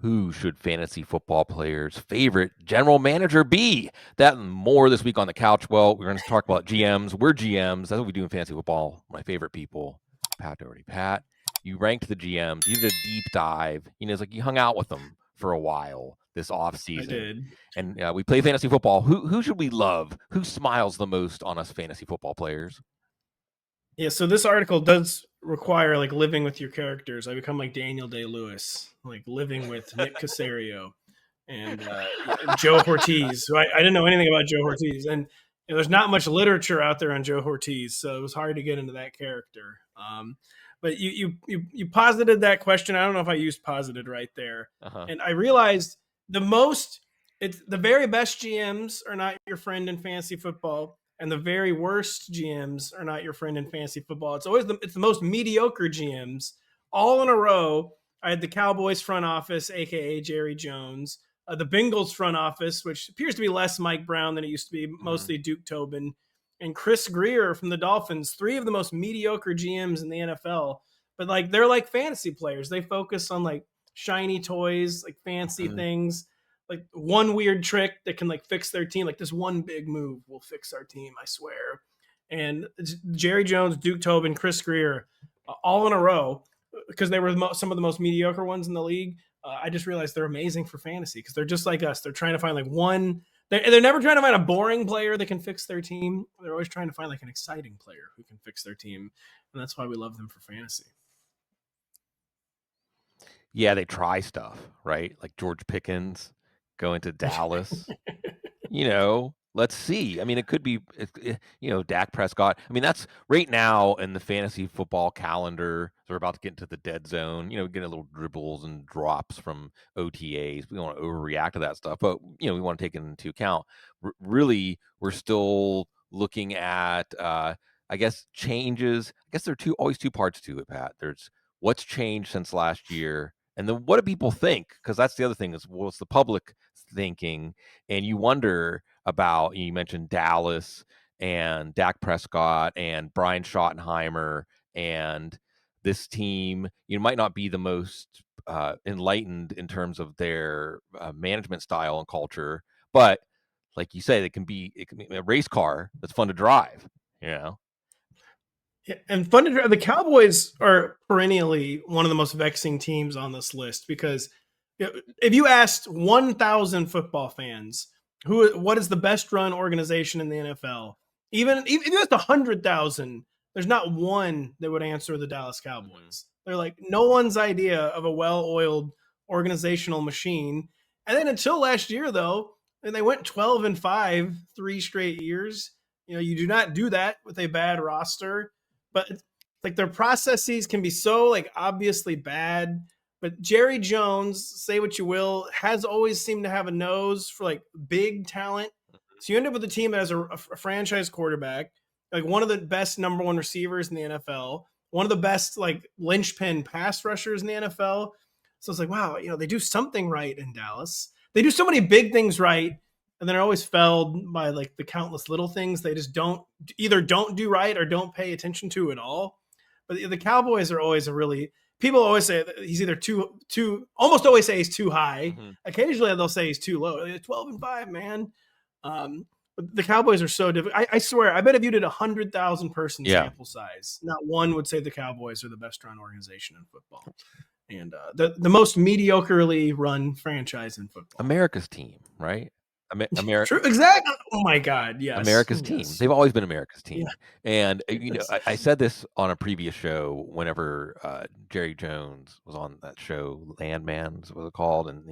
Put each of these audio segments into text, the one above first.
who should fantasy football players' favorite general manager be? That and more this week on the couch. Well, we're going to talk about GMs. We're GMs. That's what we do in fantasy football. My favorite people, Pat Daugherty. Pat, you ranked the GMs. You did a deep dive. It's like you hung out with them for a while this off season. I did. And we play fantasy football. Who should we love? Who smiles the most on us fantasy football players? Yeah, so this article does require like living with your characters. I become like Daniel Day-Lewis, like living with Nick Caserio and Joe Ortiz. So I didn't know anything about Joe Ortiz, and there's not much literature out there on Joe Ortiz, so it was hard to get into that character. But you posited that question. I don't know if I used posited right there, and I realized it's the very best GMs are not your friend in fantasy football. And the very worst GMs are not your friend in fantasy football. It's the most mediocre GMs all in a row. I had the Cowboys front office, aka Jerry Jones, the Bengals front office, which appears to be less Mike Brown than it used to be, mostly Duke Tobin, and Chris Greer from the Dolphins. 3 of the most mediocre GMs in the NFL, but like they're like fantasy players. They focus on like shiny toys, like fancy things. Like one weird trick that can like fix their team. Like this one big move will fix our team, I swear. And Jerry Jones, Duke Tobin, Chris Greer, all in a row, because they were some of the most mediocre ones in the league. I just realized they're amazing for fantasy because they're just like us. They're trying to find like one. They're never trying to find a boring player that can fix their team. They're always trying to find like an exciting player who can fix their team. And that's why we love them for fantasy. Yeah, they try stuff, right? Like George Pickens going to Dallas. Let's see. I mean, it could be, Dak Prescott. I mean, that's right now in the fantasy football calendar. So we're about to get into the dead zone, getting a little dribbles and drops from OTAs. We don't want to overreact to that stuff, but, we want to take it into account. Really, we're still looking at, I guess, changes. I guess there are always two parts to it, Pat. There's what's changed since last year. And then what do people think? Because that's the other thing is what's the public thinking? And you wonder about, you mentioned Dallas and Dak Prescott and Brian Schottenheimer, and this team, might not be the most enlightened in terms of their management style and culture, but like you say, it can be a race car that's fun to drive, And fun to drive. The Cowboys are perennially one of the most vexing teams on this list because if you asked 1,000 football fans what is the best run organization in the NFL, even if you asked 100,000, there's not one that would answer the Dallas Cowboys. They're like no one's idea of a well-oiled organizational machine. And then until last year, though, they went 12-5 3 straight years. You do not do that with a bad roster. But like their processes can be so like obviously bad. But Jerry Jones, say what you will, has always seemed to have a nose for like big talent. So you end up with a team that has a franchise quarterback, like one of the best number 1 receivers in the NFL, one of the best like linchpin pass rushers in the NFL. So it's like, wow, they do something right in Dallas. They do so many big things right. And they're always felled by like the countless little things they just don't do right or don't pay attention to at all. But the Cowboys are always people always say that he's either too almost always say he's too high. Occasionally they'll say he's too low. 12-5, man. But the Cowboys are so difficult. I swear, I bet if you did 100,000 person sample size, not one would say the Cowboys are the best run organization in football. And the most mediocrely run franchise in football. America's team, right? America. True, exactly. Oh my God, yes. America's team. They've always been America's team. Yeah. And I said this on a previous show whenever Jerry Jones was on that show, Landman's was it called, and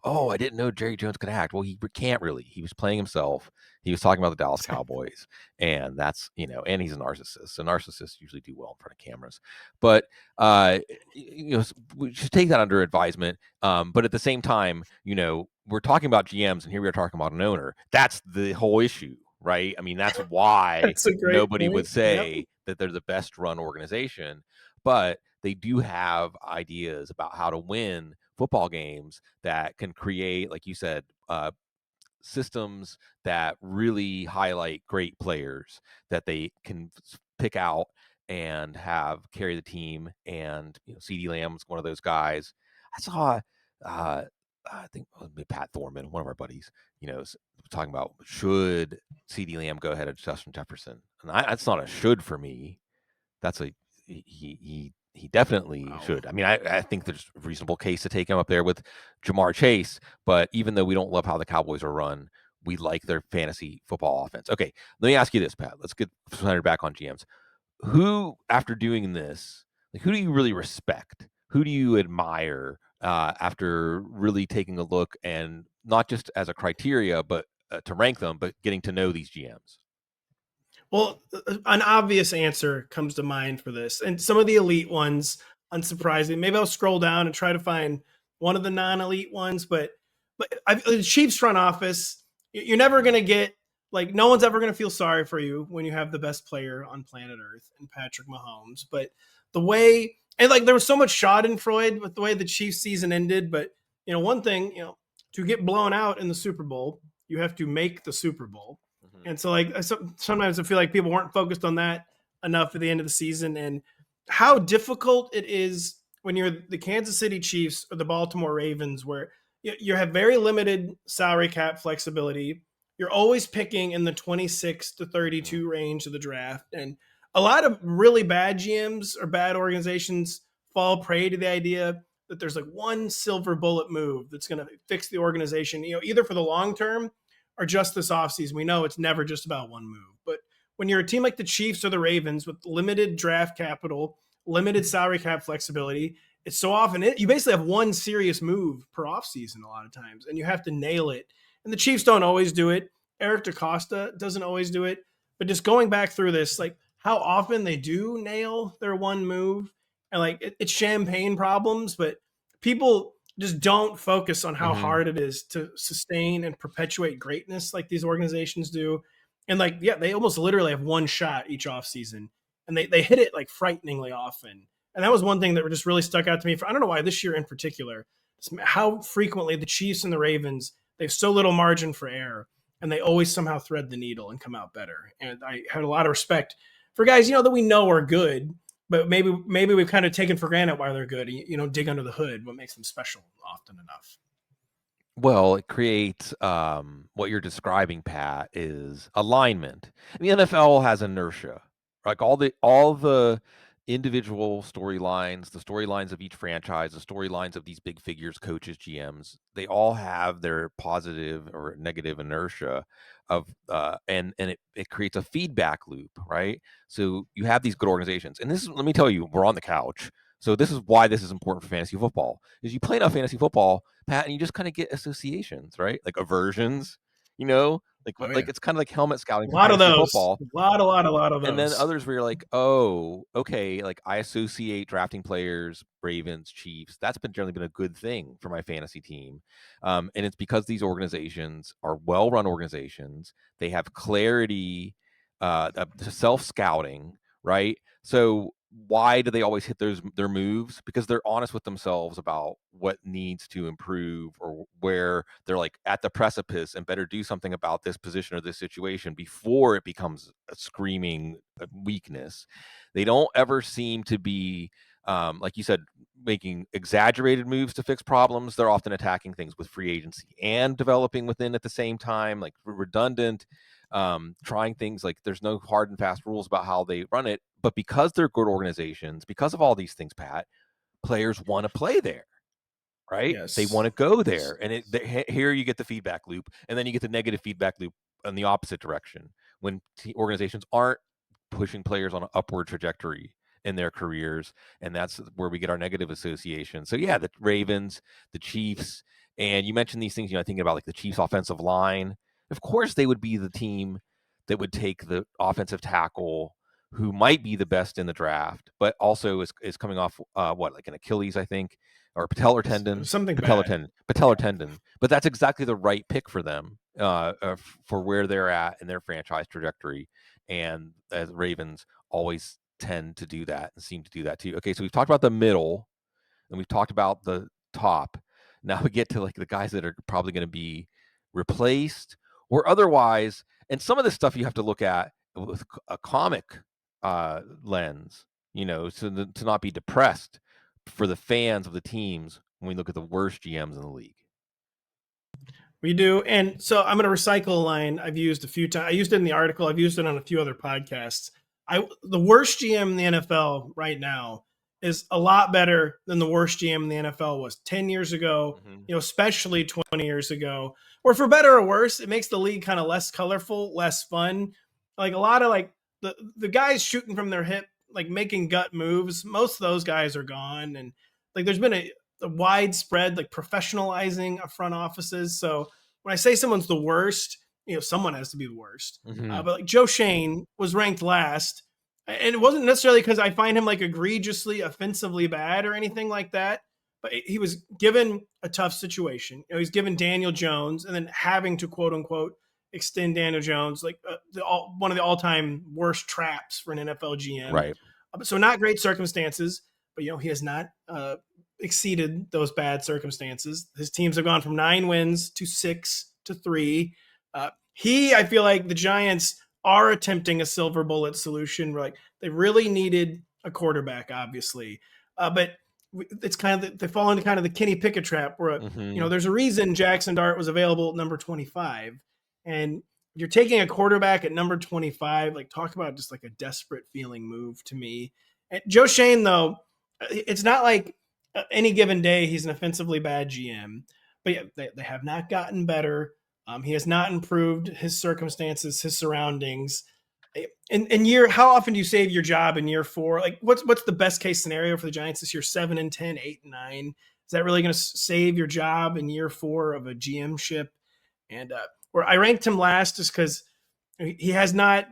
I didn't know Jerry Jones could act. Well, he can't really. He was playing himself. He was talking about the Dallas Cowboys, and that's and he's a narcissist. So narcissists usually do well in front of cameras, but we should take that under advisement. But at the same time, we're talking about GMs, and here we are talking about an owner. That's the whole issue, right? I mean, that's why nobody would say that they're the best run organization, but they do have ideas about how to win football games that can create, like you said, systems that really highlight great players that they can pick out and have carry the team. And CeeDee Lamb's one of those guys. I saw uh, I think Pat Thorman, one of our buddies, talking about should CeeDee Lamb go ahead of Justin Jefferson, and that's not a should for me. That's a he definitely Wow. should. I mean, I think there's a reasonable case to take him up there with Jamar Chase, but even though we don't love how the Cowboys are run, we like their fantasy football offense. Okay, let me ask you this, Pat. Let's get centered back on GMs. Who, after doing this, like who do you really respect? Who do you admire after really taking a look and not just as a criteria, but to rank them, but getting to know these GMs? Well, an obvious answer comes to mind for this, and some of the elite ones, unsurprising. Maybe I'll scroll down and try to find one of the non-elite ones, but the Chiefs front office, you're never going to get like no one's ever going to feel sorry for you when you have the best player on planet Earth and Patrick Mahomes. But the way and like there was so much Schadenfreude with the way the Chiefs season ended, but one thing, to get blown out in the Super Bowl, you have to make the Super Bowl. And so, like, sometimes I feel like people weren't focused on that enough at the end of the season and how difficult it is when you're the Kansas City Chiefs or the Baltimore Ravens, where you have very limited salary cap flexibility. You're always picking in the 26 to 32 range of the draft. And a lot of really bad GMs or bad organizations fall prey to the idea that there's like one silver bullet move that's going to fix the organization, either for the long term or just this offseason. We know it's never just about one move. But when you're a team like the Chiefs or the Ravens with limited draft capital, limited salary cap flexibility, it's so often you basically have one serious move per offseason a lot of times, and you have to nail it. And the Chiefs don't always do it. Eric DaCosta doesn't always do it. But just going back through this, like how often they do nail their one move, and like it's champagne problems, but people just don't focus on how hard it is to sustain and perpetuate greatness like these organizations do. And like, yeah, they almost literally have one shot each offseason, and they hit it like frighteningly often. And that was one thing that just really stuck out to me. I don't know why this year in particular, how frequently the Chiefs and the Ravens, they have so little margin for error, and they always somehow thread the needle and come out better. And I had a lot of respect for guys, that we know are good, but maybe we've kind of taken for granted why they're good. Dig under the hood, what makes them special often enough. Well, it creates what you're describing, Pat, is alignment. The NFL has inertia. Like all the individual storylines, the storylines of each franchise, the storylines of these big figures, coaches, GMs, they all have their positive or negative inertia of and it creates a feedback loop, right? So you have these good organizations. And this is, let me tell you, we're on the couch. So this is why this is important for fantasy football. Is you play enough fantasy football, Pat, and you just kind of get associations, right? Like aversions, like Oh yeah, like it's kind of like helmet scouting a for lot of fantasy those, football. a lot of And then those. others where you're like, oh, okay, like I associate drafting players, Ravens, Chiefs. That's been generally been a good thing for my fantasy team. And it's because these organizations are well-run organizations. They have clarity, self scouting, right? So why do they always hit their moves? Because they're honest with themselves about what needs to improve or where they're like at the precipice and better do something about this position or this situation before it becomes a screaming weakness. They don't ever seem to be like you said, making exaggerated moves to fix problems. They're often attacking things with free agency and developing within at the same time, like redundant, trying things like there's no hard and fast rules about how they run it. But because they're good organizations, because of all these things, Pat, players want to play there, right? They want Yes. to go Yes. there. And here you get the feedback loop, and then you get the negative feedback loop in the opposite direction when organizations aren't pushing players on an upward trajectory in their careers, and that's where we get our negative association. So yeah, the Ravens, the Chiefs, and you mentioned these things, thinking about like the Chiefs offensive line. Of course they would be the team that would take the offensive tackle who might be the best in the draft, but also is coming off like an Achilles, I think, or Something bad. patellar tendon. But that's exactly the right pick for them for where they're at in their franchise trajectory. And as Ravens always tend to do that and seem to do that too. Okay, so we've talked about the middle and we've talked about the top. Now we get to like the guys that are probably going to be replaced or otherwise. And some of this stuff you have to look at with a comic lens, to not be depressed for the fans of the teams when we look at the worst GMs in the league. We do. And so I'm going to recycle a line I've used a few times. I used it in the article. I've used it on a few other podcasts. The worst GM in the NFL right now is a lot better than the worst GM in the NFL was 10 years ago, especially 20 years ago. Or for better or worse, it makes the league kind of less colorful, less fun. Like a lot of like the guys shooting from their hip, like making gut moves, most of those guys are gone. And like there's been a widespread like professionalizing of front offices. So when I say someone's the worst, someone has to be the worst. But like Joe Shane was ranked last, and it wasn't necessarily because I find him like egregiously offensively bad or anything like that. But he was given a tough situation. He's given Daniel Jones, and then having to quote unquote extend Daniel Jones, like one of the all-time worst traps for an NFL GM. Right. So not great circumstances, but he has not exceeded those bad circumstances. His teams have gone from 9 wins to 6 to 3. I feel like the Giants are attempting a silver bullet solution where like they really needed a quarterback, obviously. But it's kind of they fall into kind of the Kenny Pickett trap where there's a reason Jackson Dart was available at number 25, and you're taking a quarterback at number 25. Like, talk about just like a desperate feeling move to me. And Joe Shane, though, it's not like any given day he's an offensively bad GM, but yeah, they have not gotten better. He has not improved his circumstances, his surroundings. How often do you save your job in year 4? Like, what's the best case scenario for the Giants this year? 7-10, 8-9. Is that really going to save your job in year 4 of a GM ship? And where I ranked him last is because he has not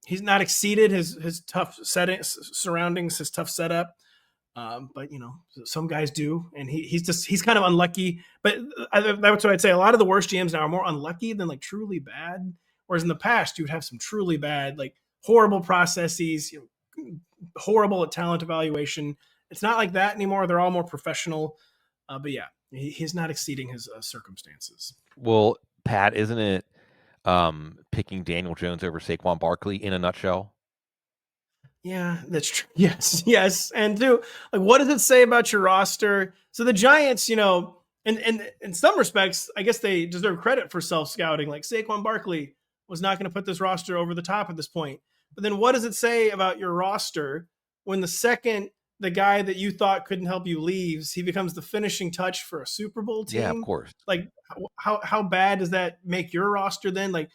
he's not exceeded his tough surroundings, his tough setup. But some guys do, and he's kind of unlucky. But that's what I'd say. A lot of the worst GMs now are more unlucky than like truly bad. Whereas in the past, you would have some truly bad, like horrible processes, horrible at talent evaluation. It's not like that anymore. They're all more professional. But yeah, he's not exceeding his circumstances. Well, Pat, isn't it picking Daniel Jones over Saquon Barkley in a nutshell? Yeah, that's true. Yes. And too, like, what does it say about your roster? So the Giants, and in some respects, I guess they deserve credit for self-scouting. Like Saquon Barkley was not going to put this roster over the top at this point. But then what does it say about your roster when the second the guy that you thought couldn't help you leaves, he becomes the finishing touch for a Super Bowl team? Yeah, of course. Like, how bad does that make your roster then? Like,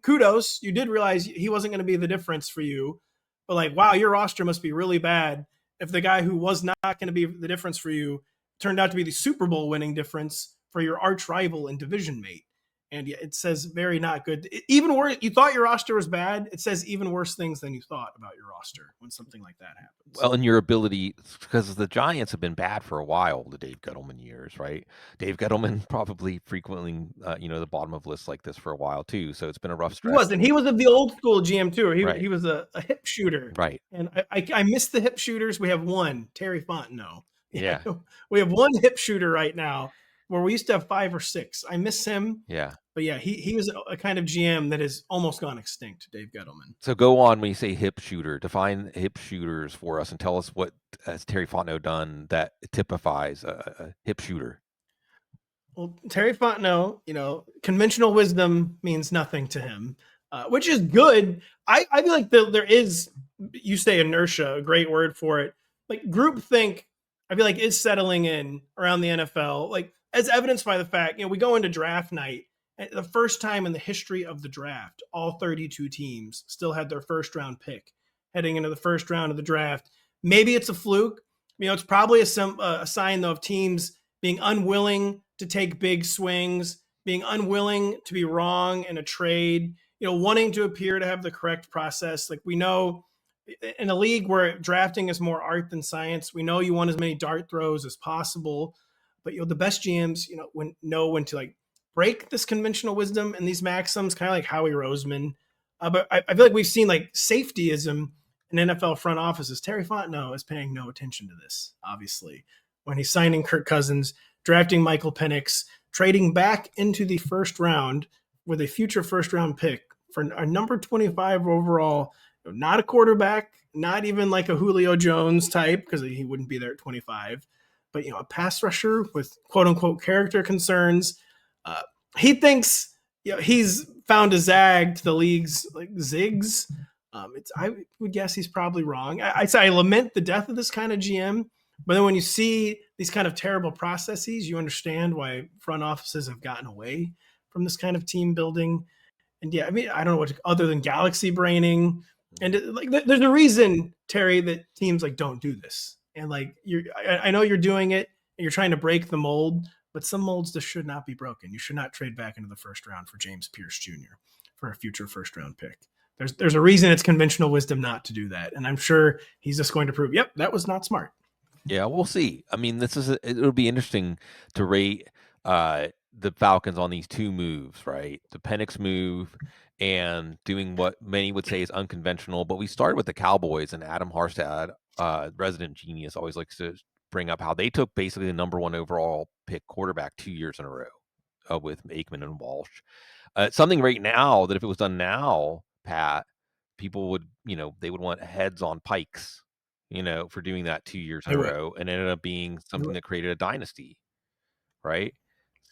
kudos, you did realize he wasn't going to be the difference for you. But like, wow, your roster must be really bad if the guy who was not going to be the difference for you turned out to be the Super Bowl winning difference for your arch rival and division mate. And yeah, it says very not good. Even worse, you thought your roster was bad. It says even worse things than you thought about your roster when something like that happens. Well, and your ability, because the Giants have been bad for a while, the Dave Gettleman years, right? Dave Gettleman probably frequently, the bottom of lists like this for a while too. So it's been a rough stretch. He was of the old school GM too. He Right. he was a hip shooter, Right? And I miss the hip shooters. We have one, Terry Fontenot. Yeah. We have one hip shooter right now, where we used to have 5 or 6. I miss him. Yeah. But yeah, he was a kind of GM that has almost gone extinct, Dave Gettleman. So go on when you say hip shooter. Define hip shooters for us and tell us what has Terry Fontenot done that typifies a hip shooter. Well, Terry Fontenot, conventional wisdom means nothing to him, which is good. I feel like there is, you say inertia, a great word for it. Like groupthink, I feel like is settling in around the NFL, like as evidenced by the fact, we go into draft night. The first time in the history of the draft, all 32 teams still had their first round pick heading into the first round of the draft. Maybe it's a fluke. It's probably a sign, though, of teams being unwilling to take big swings, being unwilling to be wrong in a trade, wanting to appear to have the correct process. Like, we know in a league where drafting is more art than science, we know you want as many dart throws as possible. But, the best GMs, know when to, like, break this conventional wisdom and these maxims, kind of like Howie Roseman. But I feel like we've seen like safetyism in NFL front offices. Terry Fontenot is paying no attention to this, obviously, when he's signing Kirk Cousins, drafting Michael Penix, trading back into the first round with a future first round pick for a number 25 overall, not a quarterback, not even like a Julio Jones type, because he wouldn't be there at 25. but a pass rusher with quote unquote character concerns. Uh, he thinks he's found a zag to the league's like zigs. I would guess he's probably wrong. I say I lament the death of this kind of GM, but then when you see these kind of terrible processes, you understand why front offices have gotten away from this kind of team building. And yeah, I mean, I don't know what other than galaxy braining. And there's a reason, Terry, that teams like don't do this. And like I know you're doing it and you're trying to break the mold, but some molds just should not be broken. You should not trade back into the first round for James Pierce Jr. for a future first round pick. There's a reason it's conventional wisdom not to do that, and I'm sure he's just going to prove, yep, that was not smart. Yeah, we'll see. I mean, it'll be interesting to rate the Falcons on these two moves, right? The Penix move and doing what many would say is unconventional. But we started with the Cowboys, and Adam Harstad, resident genius, always likes to bring up how they took basically the number 1 overall pick quarterback 2 years in a row with Aikman and Walsh. Something right now that if it was done now, Pat, people would, they would want heads on pikes, for doing that 2 years in a row, and it ended up being something that created a dynasty, right?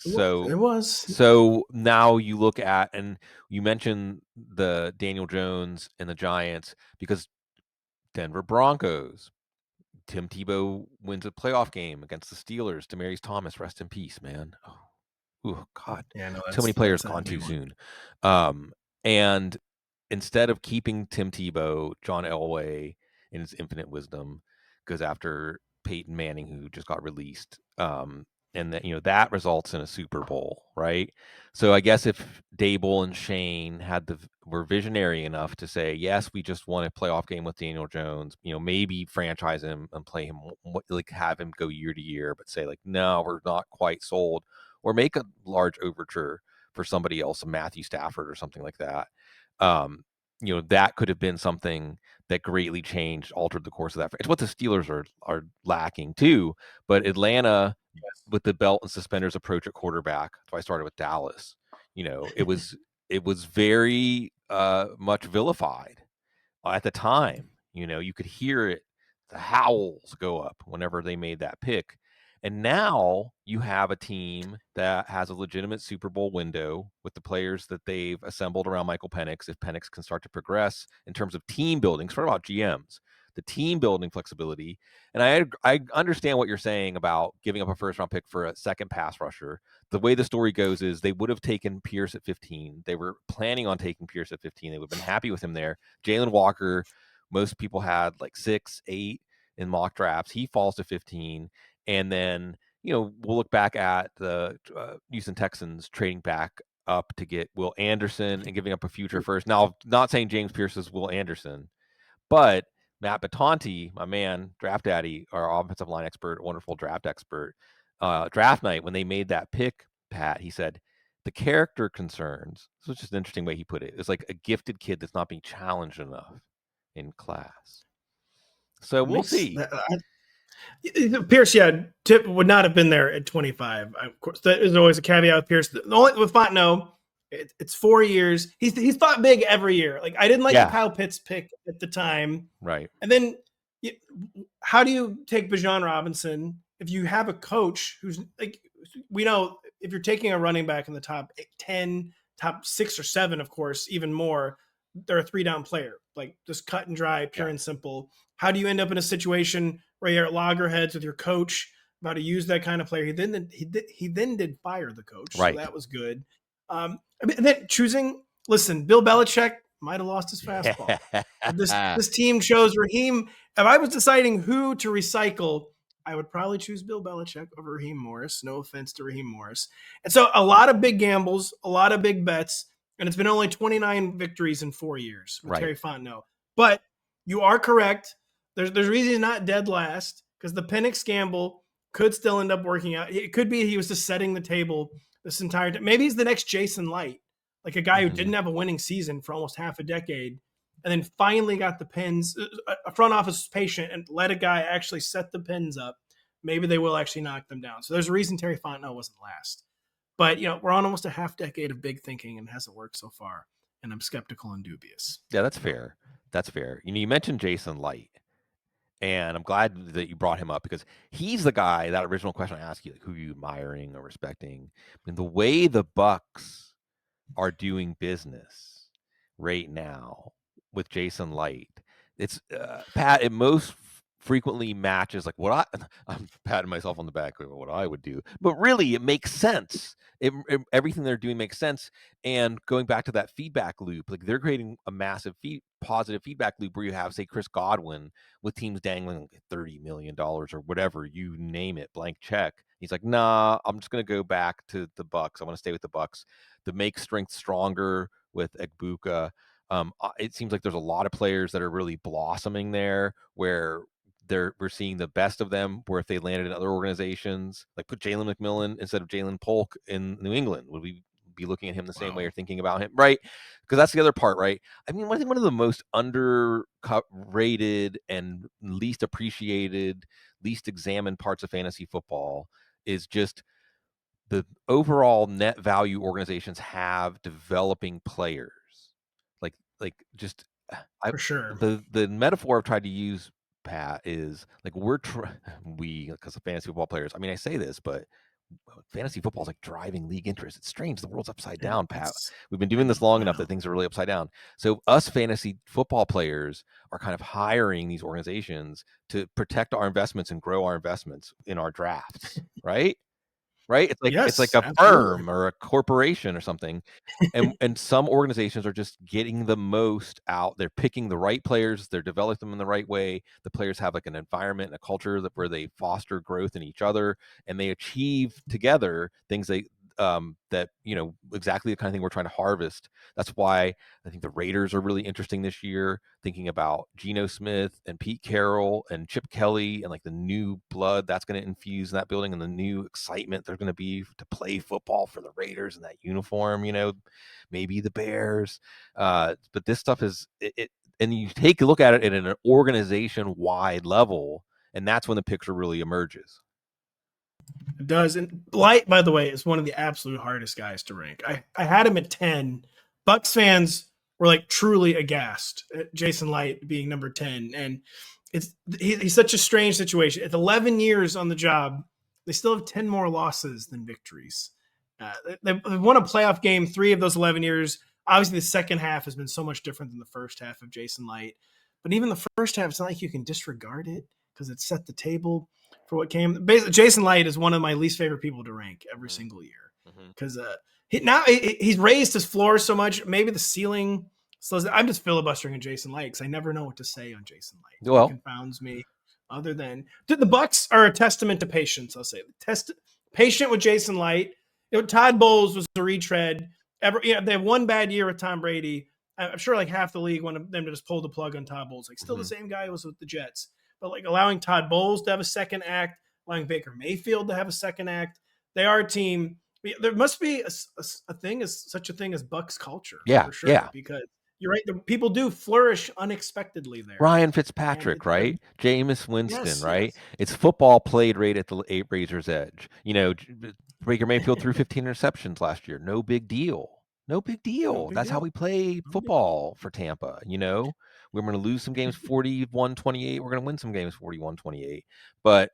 It was. So now you look at, and you mentioned the Daniel Jones and the Giants, because Denver Broncos, Tim Tebow wins a playoff game against the Steelers. Demaryius Thomas, rest in peace, man. Oh, God. Yeah, no, So many players gone too soon. And instead of keeping Tim Tebow, John Elway, in his infinite wisdom, goes after Peyton Manning, who just got released. And that results in a Super Bowl, right? So I guess if Dable and Shane were visionary enough to say, yes, we just won a playoff game with Daniel Jones, maybe franchise him and play him, like have him go year to year, but say like, no, we're not quite sold, or make a large overture for somebody else, a Matthew Stafford or something like that. That could have been something that greatly altered the course of that. It's what the Steelers are lacking too. But Atlanta, with the belt and suspenders approach at quarterback, that's why I started with Dallas. It was very much vilified at the time. You could hear it, the howls go up whenever they made that pick. And now you have a team that has a legitimate Super Bowl window with the players that they've assembled around Michael Penix. If Penix can start to progress in terms of team building, it's about GMs, the team building flexibility. And I understand what you're saying about giving up a first round pick for a second pass rusher. The way the story goes is they would have taken Pierce at 15. They were planning on taking Pierce at 15. They would have been happy with him there. Jalen Walker, most people had like 6, 8 in mock drafts. He falls to 15. And then, we'll look back at the Houston Texans trading back up to get Will Anderson and giving up a future first. Now, not saying James Pierce is Will Anderson, but Matt Batanti, my man, draft daddy, our offensive line expert, wonderful draft expert, draft night, when they made that pick, Pat, he said, the character concerns, this was just an interesting way he put it, it's like a gifted kid that's not being challenged enough in class. So we'll see. Pierce, yeah, Tip would not have been there at 25. Of course, that is always a caveat with Pierce. The only with Fontenot, it's 4 years. He's thought big every year. Like I didn't like the Kyle Pitts pick at the time, right? And then, how do you take Bijan Robinson if you have a coach who's like, we know if you're taking a running back in the top 10, top 6 or 7, of course, even more, they're a 3-down player, like just cut and dry, pure and simple. How do you end up in a situation where you're at loggerheads with your coach about to use that kind of player? He then did fire the coach, right? So that was good. And then listen, Bill Belichick might have lost his fastball. This team chose Raheem. If I was deciding who to recycle, I would probably choose Bill Belichick over Raheem Morris. No offense to Raheem Morris. And so a lot of big gambles, a lot of big bets. And it's been only 29 victories in 4 years with Terry Fontenot. But you are correct. There's a reason he's not dead last, because the Penix gamble could still end up working out. It could be he was just setting the table this entire time. Maybe he's the next Jason Light, like a guy who didn't have a winning season for almost half a decade, and then finally got the pins. A front office was patient and let a guy actually set the pins up. Maybe they will actually knock them down. So there's a reason Terry Fontenot wasn't last. But, we're on almost a half decade of big thinking and it hasn't worked so far. And I'm skeptical and dubious. Yeah, that's fair. That's fair. You mentioned Jason Light. And I'm glad that you brought him up because he's the guy. That original question I asked you, like, who are you admiring or respecting? And the way the Bucks are doing business right now with Jason Light, it's Pat. It most frequently matches like what I'm patting myself on the back with what I would do, but really it makes sense. Everything they're doing makes sense. And going back to that feedback loop, like they're creating a massive positive feedback loop where you have, say, Chris Godwin with teams dangling like $30 million or whatever, you name it, blank check. He's like, nah, I'm just gonna go back to the Bucks. I want to stay with the Bucks. To make strength stronger with Egbuka. It seems like there's a lot of players that are really blossoming there, where we're seeing the best of them. Where if they landed in other organizations, like put Jalen McMillan instead of Jalen Polk in New England, would we be looking at him the same way or thinking about him, right? Because that's the other part, right? I mean, I think one of the most underrated and least appreciated, least examined parts of fantasy football is just the overall net value organizations have developing players. Like just I For sure. the metaphor I've tried to use, Pat, is like we, because of fantasy football players. I mean, I say this, but fantasy football is like driving league interest. It's strange. The world's upside down, Pat. We've been doing this long I enough know. that things are really upside down. So us fantasy football players are kind of hiring these organizations to protect our investments and grow our investments in our drafts, right? Right? It's like Yes, a absolutely. firm or a corporation or something. And some organizations are just getting the most out. They're picking the right players, they're developing them in the right way. The players have like an environment and a culture where they foster growth in each other, and they achieve together things that exactly the kind of thing we're trying to harvest. That's why I think the Raiders are really interesting this year, thinking about Geno Smith and Pete Carroll and Chip Kelly and like the new blood that's going to infuse in that building and the new excitement there's going to be to play football for the Raiders in that uniform, maybe the Bears. But this stuff and you take a look at it at an organization wide level, and that's when the picture really emerges. It does. And Blight, by the way, is one of the absolute hardest guys to rank. I had him at 10. Bucks fans were like truly aghast at Jason Light being number 10. And he's such a strange situation. At 11 years on the job, they still have 10 more losses than victories. They've won a playoff game 3 of those 11 years. Obviously, the second half has been so much different than the first half of Jason Light. But even the first half, it's not like you can disregard it because it set the table for what came. Basically, Jason Light is one of my least favorite people to rank every single year because he's raised his floor so much. Maybe the ceiling slows. I'm just filibustering on Jason Light because I never know what to say on Jason Light. He Well, confounds me. Other than the Bucks are a testament to patience. I'll say patient with Jason Light. Todd Bowles was a retread. They have one bad year with Tom Brady. I'm sure like half the league wanted them to just pull the plug on Todd Bowles. Like still the same guy who was with the Jets, but like allowing Todd Bowles to have a second act, allowing Baker Mayfield to have a second act. They are a team. There must be such a thing as Bucks culture yeah, for sure, yeah. because you're right. The people do flourish unexpectedly there, Ryan and Fitzpatrick, it's been right? Jameis Winston, yes, right? yes, It's football played right at the razor's edge. Baker Mayfield threw 15 interceptions last year. No big deal. No big no deal. big That's how deal, we play no big deal. football for Tampa. We're going to lose some games 41-28. We're going to win some games 41-28. But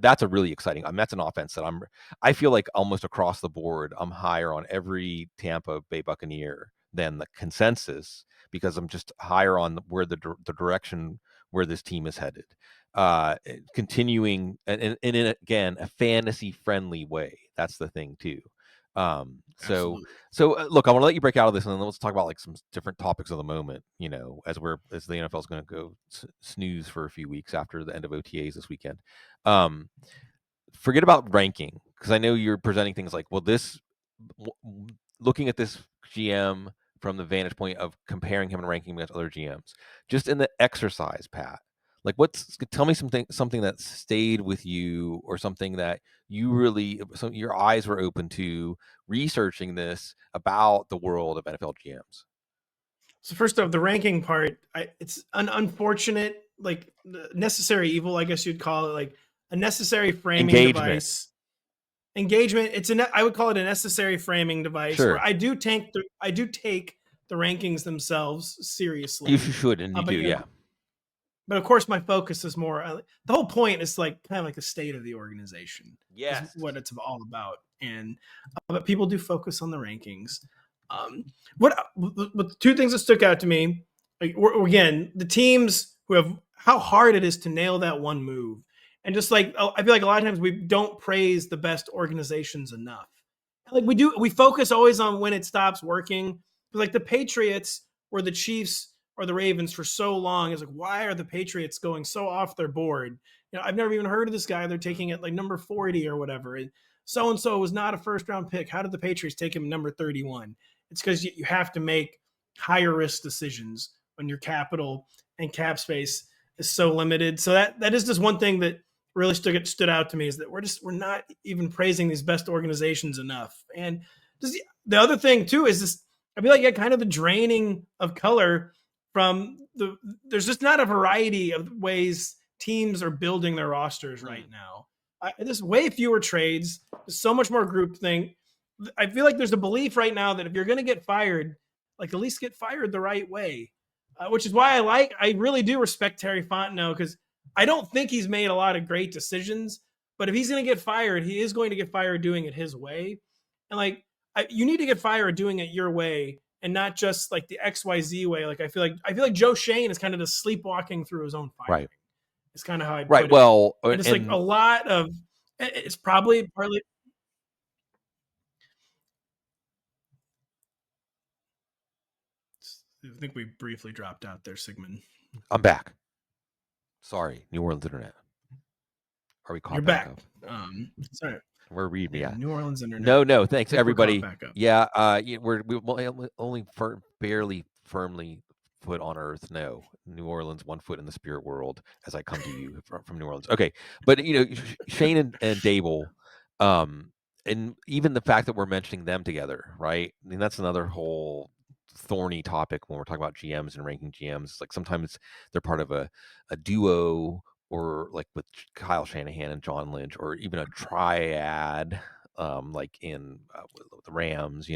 that's a really exciting. That's an offense that I feel like almost across the board, I'm higher on every Tampa Bay Buccaneer than the consensus because I'm just higher on where the direction where this team is headed. Continuing and in again a fantasy friendly way. That's the thing too. Um, so Absolutely. look, I want to let you break out of this, and then let's talk about like some different topics of the moment. As the NFL is going to go snooze for a few weeks after the end of OTAs this weekend. Um, Forget about ranking because I know you're presenting things like, well, looking at this GM from the vantage point of comparing him and ranking him against other GMs, just in the exercise, Pat. Like, tell me something that stayed with you, or something that you really, your eyes were open to researching this about the world of NFL GMs. So first off, the ranking part, it's an unfortunate, like necessary evil, I guess you'd call it, like a necessary framing Engagement, device. Engagement. I would call it a necessary framing device where sure, I do take the rankings themselves you seriously, should, and you but do, yeah. But of course, my focus is more. The whole point is like kind of like the state of the organization is Yes. what it's all about. And but people do focus on the rankings. What two things that stuck out to me? Like again, the teams who have how hard it is to nail that one move, and just like I feel like a lot of times we don't praise the best organizations enough. Like we focus always on when it stops working. Like the Patriots or the Chiefs or the Ravens for so long is like, why are the Patriots going so off their board? I've never even heard of this guy. They're taking it like number 40 or whatever. So and so was not a first round pick. How did the Patriots take him number 31? It's because you have to make higher risk decisions when your capital and cap space is so limited. So that is just one thing that really stood out to me is that we're not even praising these best organizations enough. And just the other thing too is this, I feel like kind of the draining of color from there's just not a variety of ways teams are building their rosters right now. There's way fewer trades. There's so much more groupthink. I feel like there's a belief right now that if you're going to get fired, like at least get fired the right way, which is why I really do respect Terry Fontenot because I don't think he's made a lot of great decisions, but if he's going to get fired, he is going to get fired doing it his way. And like, you need to get fired doing it your way and not just like the XYZ way. Like, I feel like Joe Shane is kind of just sleepwalking through his own firing. Right. It's kind of how I put right. it. Well, And it's like a lot of, it's probably partly. I think we briefly dropped out there, Sigmund. I'm back. Sorry, New Orleans internet. Are we caught You're back back. up? Sorry. Where read me at? New Orleans internet. No, thanks everybody. Back up. Yeah, we're only barely firmly foot on earth. No, New Orleans, 1 foot in the spirit world. As I come to you from New Orleans. Okay, but Shane and Dable, and even the fact that we're mentioning them together, right? I mean, that's another whole thorny topic when we're talking about GMs and ranking GMs. Like sometimes they're part of a duo, or like with Kyle Shanahan and John Lynch, or even a triad, like in the Rams,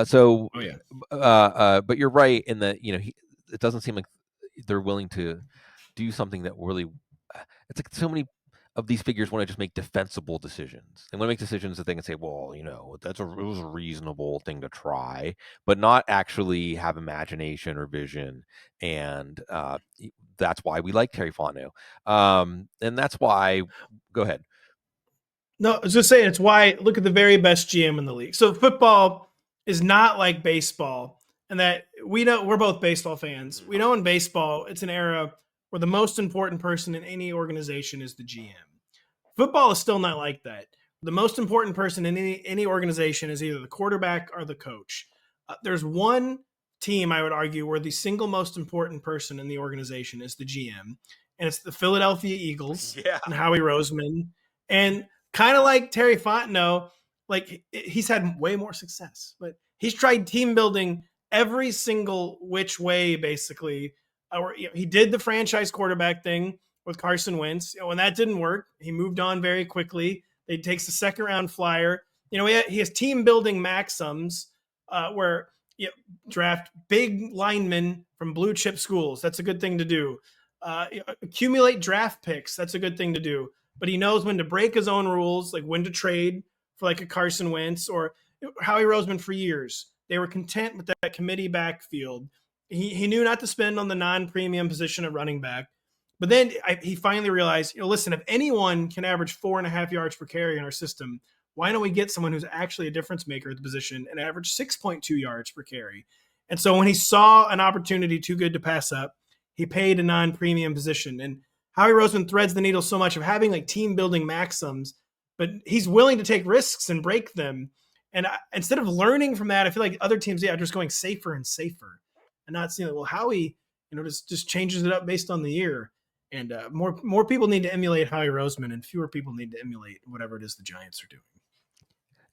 So, Oh yeah. But you're right in that it doesn't seem like they're willing to do something that really. It's like so many of these figures want to just make defensible decisions. They want to make decisions that they can say, well, it was a reasonable thing to try, but not actually have imagination or vision. And that's why we like Terry Fontenot. And that's why, go ahead. No, I was just saying it's why look at the very best GM in the league. So football is not like baseball, and that we know we're both baseball fans. We know in baseball it's an era where the most important person in any organization is the GM. Football is still not like that. The most important person in any organization is either the quarterback or the coach. There's one team, I would argue, where the single most important person in the organization is the GM, and it's the Philadelphia Eagles and Howie Roseman. And kind of like Terry Fontenot, like he's had way more success, but he's tried team building every single which way, basically. He did the franchise quarterback thing with Carson Wentz. When that didn't work, he moved on very quickly. He takes the second round flyer. He has team building maxims where draft big linemen from blue chip schools. That's a good thing to do. Accumulate draft picks. That's a good thing to do. But he knows when to break his own rules, like when to trade for like a Carson Wentz or Howie Roseman for years. They were content with that committee backfield. He knew not to spend on the non-premium position of running back. But then he finally realized, listen, if anyone can average 4.5 yards per carry in our system, why don't we get someone who's actually a difference maker at the position and average 6.2 yards per carry? And so when he saw an opportunity too good to pass up, he paid a non-premium position. And Howie Roseman threads the needle so much of having like team building maxims, but he's willing to take risks and break them. And instead of learning from that, I feel like other teams, are just going safer and safer and not seeing, well, Howie, just changes it up based on the year. And more people need to emulate Howie Roseman, and fewer people need to emulate whatever it is the Giants are doing.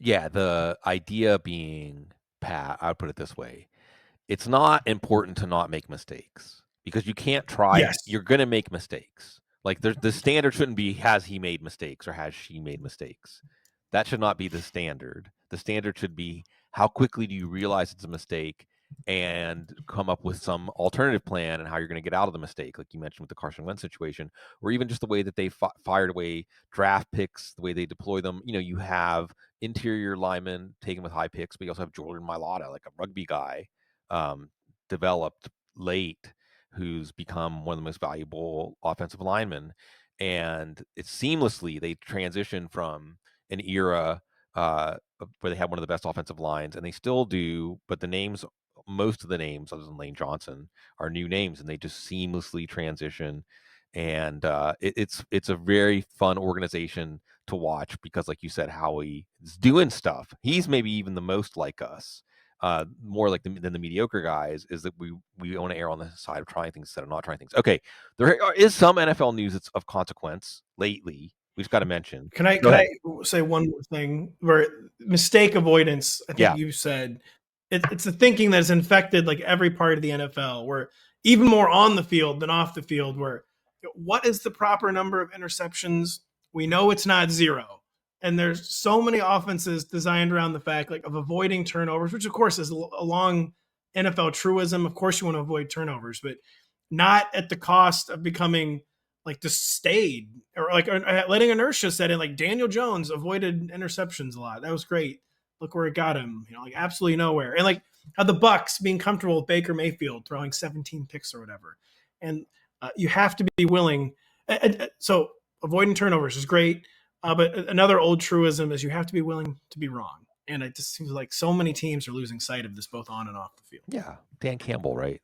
Yeah, the idea being, Pat, I would put it this way. It's not important to not make mistakes because you can't try. Yes. You're going to make mistakes. Like the standard shouldn't be, has he made mistakes or has she made mistakes? That should not be the standard. The standard should be, how quickly do you realize it's a mistake and come up with some alternative plan and how you're going to get out of the mistake, like you mentioned with the Carson Wentz situation, or even just the way that they fired away draft picks, the way they deploy them. You have interior linemen taken with high picks, but you also have Jordan Mailata, like a rugby guy, um, developed late, who's become one of the most valuable offensive linemen. And it's seamlessly they transition from an era where they had one of the best offensive lines, and they still do, but most of the names, other than Lane Johnson, are new names, and they just seamlessly transition. And it's a very fun organization to watch because, like you said, Howie is doing stuff. He's maybe even the most like us, more like than the mediocre guys. Is that we want to err on the side of trying things instead of not trying things. Okay, there is some NFL news that's of consequence lately. We just got to mention. Can I Go ahead. say one more thing? Where mistake avoidance, I think Yeah, you said it's a thinking that's infected like every part of the NFL. Where even more on the field than off the field. Where what is the proper number of interceptions? We know it's not zero, and there's so many offenses designed around the fact like of avoiding turnovers, which of course is a long NFL truism. Of course, you want to avoid turnovers, but not at the cost of becoming like just stayed or like letting inertia set in. Like Daniel Jones avoided interceptions a lot. That was great. Look where it got him. Like absolutely nowhere. And like how the Bucks being comfortable with Baker Mayfield throwing 17 picks or whatever. And you have to be willing. So avoiding turnovers is great. But another old truism is you have to be willing to be wrong. And it just seems like so many teams are losing sight of this both on and off the field. yeah. Dan Campbell, right?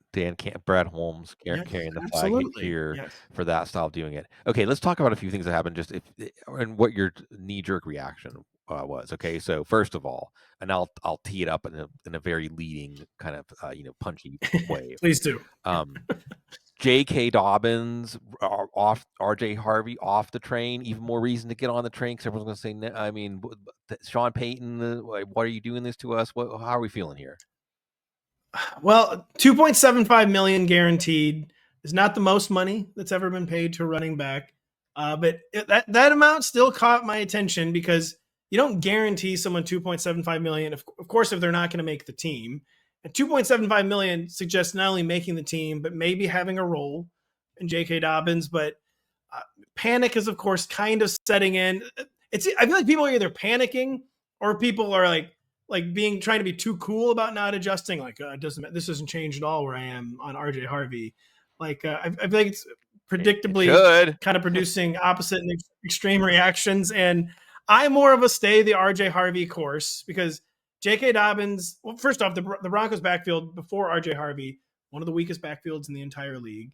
Brad Holmes Yes, carrying the flag absolutely. here Yes. for that style of doing it. Okay, let's talk about a few things that happened. Just and what your knee jerk reaction was. Okay, so first of all, and I'll tee it up in a very leading kind of punchy way. Please do. Um, J.K. Dobbins off, R.J. Harvey off the train. Even more reason to get on the train because everyone's going to say, I mean, Sean Payton, why are you doing this to us? How are we feeling here? Well, 2.75 million guaranteed is not the most money that's ever been paid to a running back. But that amount still caught my attention because you don't guarantee someone 2.75 million. Of course, if they're not going to make the team, and 2.75 million suggests not only making the team, but maybe having a role in J.K. Dobbins. But panic is, of course, kind of setting in. I feel like people are either panicking or people are like being trying to be too cool about not adjusting. Like this doesn't change at all where I am on RJ Harvey. Like I feel like it's It predictably should. kind of producing opposite and extreme reactions. And I'm more of a stay the RJ Harvey course because J.K. Dobbins. Well, first off, the Broncos backfield before RJ Harvey, one of the weakest backfields in the entire league.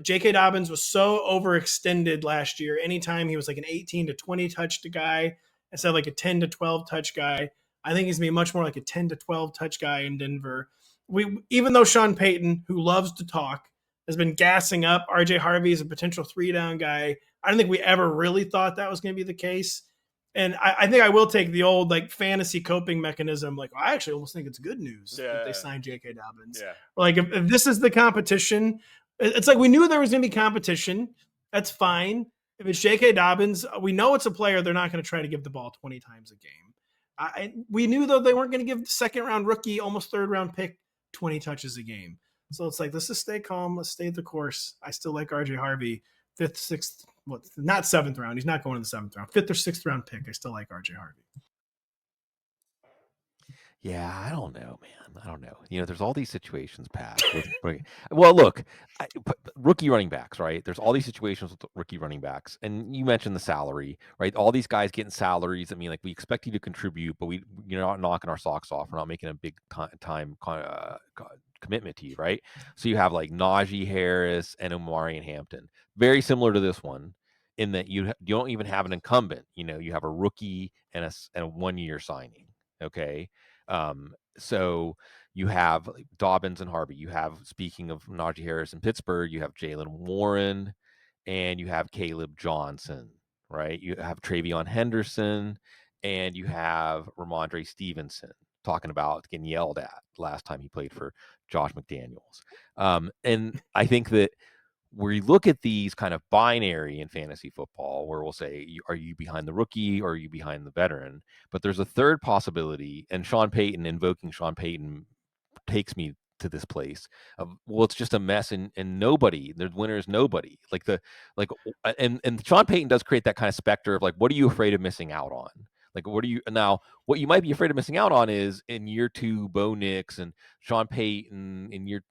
J.K. Dobbins was so overextended last year. Anytime he was like an 18 to 20 touch guy instead of like a 10 to 12 touch guy, I think he's going to be much more like a 10 to 12 touch guy in Denver. Even though Sean Payton, who loves to talk, has been gassing up RJ Harvey as a potential 3-down guy, I don't think we ever really thought that was going to be the case. And I think I will take the old like fantasy coping mechanism. Like, I actually almost think it's good news that they signed J.K. Dobbins. Yeah. Like, if this is the competition, it's like we knew there was going to be competition. That's fine. If it's J.K. Dobbins, we know it's a player they're not going to try to give the ball 20 times a game. We knew, though, they weren't going to give the second-round rookie, almost third-round pick 20 touches a game. So it's like, let's just stay calm. Let's stay the course. I still like R.J. Harvey, 5th, 6th, not 7th round. He's not going in the 7th round. 5th or 6th round pick. I still like R.J. Harvey. Yeah, I don't know, man. I don't know. There's all these situations, Pat. Well, look, rookie running backs, right? There's all these situations with rookie running backs, and you mentioned the salary, right? All these guys getting salaries. I mean, like we expect you to contribute, but you're not knocking our socks off. We're not making a big time commitment to you, right? So you have like Najee Harris and Omari and Hampton, very similar to this one, in that you don't even have an incumbent. You have a rookie and a 1-year signing. Okay. So you have Dobbins and Harvey. You have, speaking of Najee Harris in Pittsburgh, you have Jalen Warren and you have Caleb Johnson, right? You have Travion Henderson and you have Ramondre Stevenson, talking about getting yelled at last time he played for Josh McDaniels. And I think that we look at these kind of binary in fantasy football where we'll say, are you behind the rookie or are you behind the veteran? But there's a third possibility, and invoking Sean Payton takes me to this place. Well, it's just a mess, and nobody. The winner is nobody. And Sean Payton does create that kind of specter of like, what are you afraid of missing out on? Like, what you might be afraid of missing out on is in year 2, Bo Nix and Sean Payton in year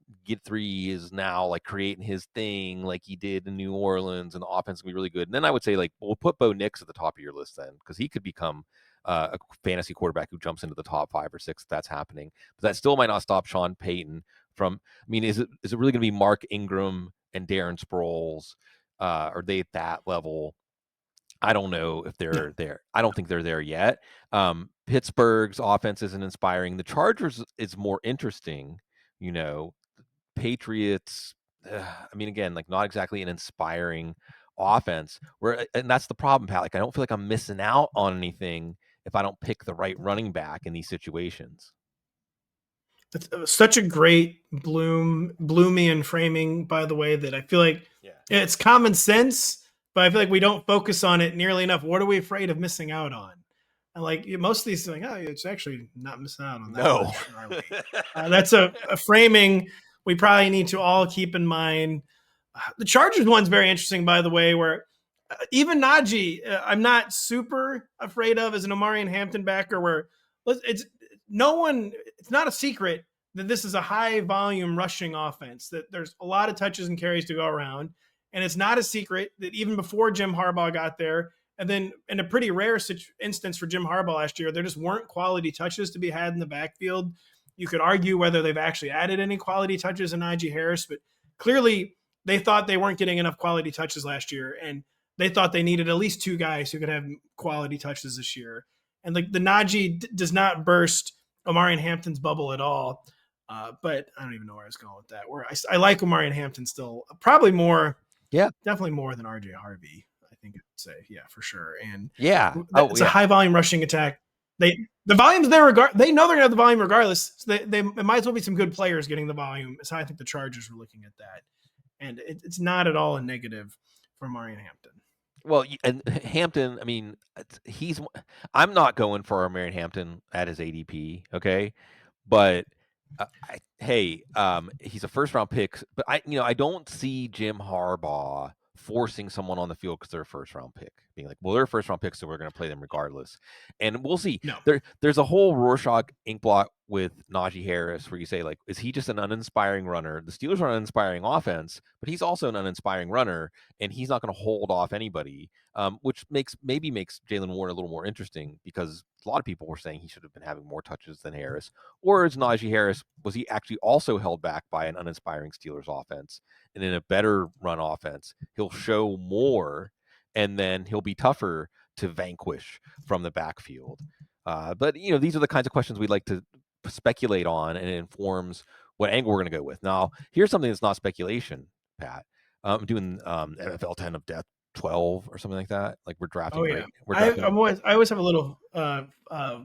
3 is now like creating his thing like he did in New Orleans, and the offense will be really good. And then I would say like, we'll put Bo Nix at the top of your list then, because he could become a fantasy quarterback who jumps into the top 5 or 6 if that's happening. But that still might not stop Sean Payton from. I mean, is it really going to be Mark Ingram and Darren Sproles? Are they at that level? I don't know if they're there. I don't think they're there yet. Pittsburgh's offense isn't inspiring. The Chargers is more interesting. Patriots. I mean, again, like not exactly an inspiring offense. And that's the problem, Pat. Like, I don't feel like I'm missing out on anything if I don't pick the right running back in these situations. It's such a great Bloomian framing, by the way, that I feel like it's common sense, but I feel like we don't focus on it nearly enough. What are we afraid of missing out on? And like most of these things, it's actually not missing out on that. No. Much, are we? That's a framing we probably need to all keep in mind. The Chargers one's very interesting, by the way, where even Najee, I'm not super afraid of as an Omarion Hampton backer, where it's not a secret that this is a high volume rushing offense, that there's a lot of touches and carries to go around. And it's not a secret that even before Jim Harbaugh got there, and then in a pretty rare instance for Jim Harbaugh last year, there just weren't quality touches to be had in the backfield. You could argue whether they've actually added any quality touches in Najee Harris, but clearly they thought they weren't getting enough quality touches last year. And they thought they needed at least 2 guys who could have quality touches this year. And like the Najee does not burst Omarion Hampton's bubble at all. But I don't even know where I was going with that. Where I like Omarion Hampton still, probably more. Yeah, definitely more than RJ Harvey, I think I'd say. Yeah, for sure. And it's a high volume rushing attack. The volume's there. They know they're gonna have the volume regardless. So they might as well be some good players getting the volume. Is how I think the Chargers were looking at that, and it's not at all a negative for Omarion Hampton. Well, and Hampton, I mean, I'm not going for Omarion Hampton at his ADP, okay? But he's a first round pick, but I don't see Jim Harbaugh forcing someone on the field because they're a first round pick, being like, well, they're a first round pick, so we're going to play them regardless. And we'll see. No. There's a whole Rorschach ink blot with Najee Harris where you say, like, is he just an uninspiring runner? The Steelers are an uninspiring offense, but he's also an uninspiring runner, and he's not going to hold off anybody, which makes Jalen Warren a little more interesting, because a lot of people were saying he should have been having more touches than Harris. Or is Najee Harris, was he actually also held back by an uninspiring Steelers offense? And in a better run offense, he'll show more, and then he'll be tougher to vanquish from the backfield. But these are the kinds of questions we like to speculate on, and it informs what angle we're going to go with. Now, here's something that's not speculation, Pat. I'm doing NFL 10 of Death 12 or something like that. Like, we're drafting. Oh yeah, I always have a little